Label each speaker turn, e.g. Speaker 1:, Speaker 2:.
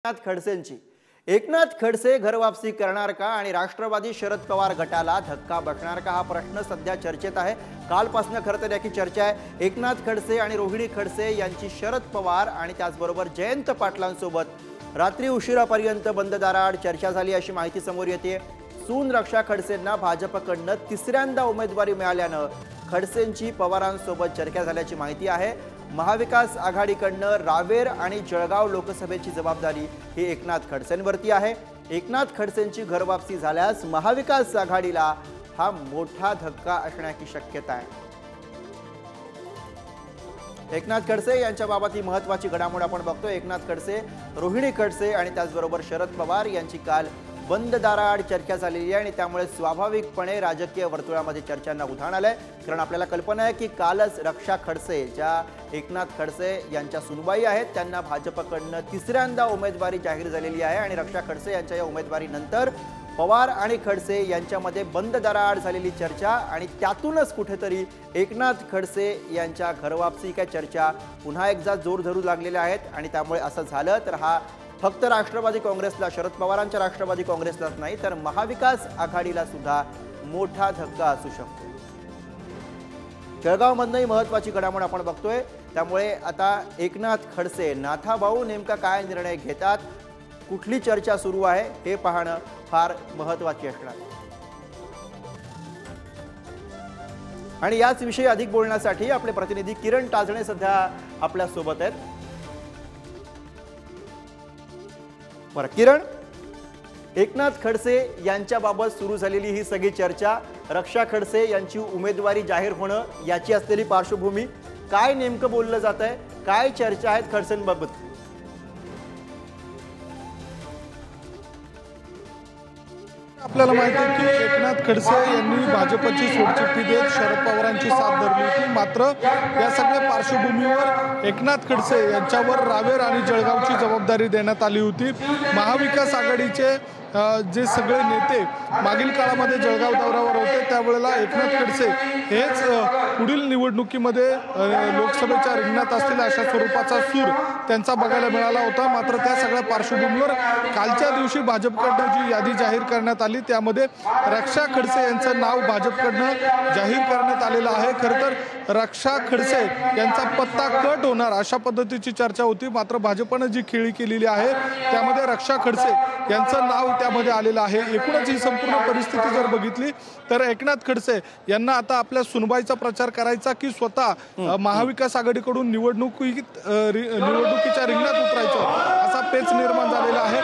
Speaker 1: एकनाथ खडसेंची एकनाथ खडसे घरवापसी करणार का आणि राष्ट्रवादी शरद पवार गटाला धक्का बसणार का हा प्रश्न सध्या चर्चेत आहे। कालपासून खरं तर याची चर्चा आहे। एकनाथ खडसे आणि रोहिणी खडसे यांची शरद पवार आणि त्याचबरोबर जयंत पाटलांसोबत रात्री उशिरापर्यंत बंद दाराआड चर्चा झाली अशी माहिती समोर येते। सून रक्षा खडसेंना भाजपकडून तिसऱ्यांदा उमेदवारी मिळाल्याने खडसेंची पवारांसोबत चर्चा झाल्याची माहिती आहे। महाविकास आघाडीकडून रावेर आणि जळगाव लोकसभेची जबाबदारी ही एकनाथ खडसेंवरती आहे। एकनाथ खडसेंची घरवापसी झाल्यास महाविकास आघाडीला हा मोठा धक्का असण्याची शक्यता आहे। एकनाथ खडसे यांच्या बाबत ही महत्त्वाची घडामोड आपण बघतो। एकनाथ खडसे, रोहिणी खडसे आणि त्याचबरोबर शरद पवार यांची काल बंद दाराआड चर्चा झालेली आहे आणि त्यामुळे स्वाभाविकपणे राजकीय वर्तुळामध्ये चर्चांना उधाण आलंय। कारण आपल्याला कल्पना आहे की कालच रक्षा खडसे ज्या एकनाथ खडसे यांच्या सुनबाई आहेत त्यांना भाजपकडून तिसऱ्यांदा उमेदवारी जाहीर झालेली आहे आणि रक्षा खडसे यांच्या या उमेदवारीनंतर पवार आणि खडसे यांच्यामध्ये बंद दाराआड झालेली चर्चा आणि त्यातूनच कुठेतरी एकनाथ खडसे यांच्या घरवापसीच्या चर्चा पुन्हा एकदा जोर धरू लागलेल्या आहेत आणि त्यामुळे असं झालं तर हा फक्त राष्ट्रवादी काँग्रेसला, शरद पवारांच्या राष्ट्रवादी काँग्रेसलाच नाही तर महाविकास आघाडीला सुद्धा मोठा धक्का असू शकतो। जळगावमधनही महत्त्वाची घडामोड आपण बघतोय। त्यामुळे आता एकनाथ खडसे नाथाभाऊ नेमका काय निर्णय घेतात, कुठली चर्चा सुरू आहे हे पाहणं फार महत्त्वाचे असणार आहे। आणि याच विषयी अधिक बोलण्यासाठी आपले प्रतिनिधी किरण टाजणे सध्या आपल्या सोबत आहेत। बरं किरण, एकनाथ खडसे यांच्याबाबत सुरू झालेली ही सगळी चर्चा, रक्षा खडसे यांची उमेदवारी जाहीर होणं याची असलेली पार्श्वभूमी, काय नेमकं बोललं जात आहे, काय चर्चा आहेत खडसेंबाबत?
Speaker 2: आपल्याला माहिती आहे की एकनाथ खडसे यांनी भाजपची सोडचिठ्ठी देत शरद पवारांची साथ धरली होती। मात्र या सगळ्या पार्श्वभूमीवर एकनाथ खडसे यांच्यावर रावेर आणि जळगावची जबाबदारी देण्यात आली होती। महाविकास आघाडीचे जे सगळे नेते मागील काळामध्ये जळगाव दौऱ्यावर होते त्यावेळेला एकनाथ खडसे हेच पुढील निवडणुकीमध्ये लोकसभेच्या रिंगणात असलेल्या अशा स्वरूपाचा सूर त्यांचा बघायला मिळाला होता। मात्र त्या सगळ्या पार्श्वभूमीवर कालच्या दिवशी भाजपकडून जी यादी जाहीर करण्यात आली त्यामध्ये रक्षा खडसे यांचं नाव भाजपकडून जाहीर करण्यात आलेलं आहे। खरं तर रक्षा खडसे यांचा पत्ता कट होणार अशा पद्धतीची चर्चा होती। मात्र भाजपनं जी खेळी केलेली आहे त्यामध्ये रक्षा खडसे यांचं नाव त्यामध्ये आलेलं आहे। एकूणच ही संपूर्ण परिस्थिती जर बघितली तर एकनाथ खडसे यांना आता आपल्या सुनबाईचा प्रचार करायचा की स्वतः महाविकास आघाडीकडून निवडणुकीच्या रिंगणात उतरायचं असा पेच निर्माण झालेला आहे।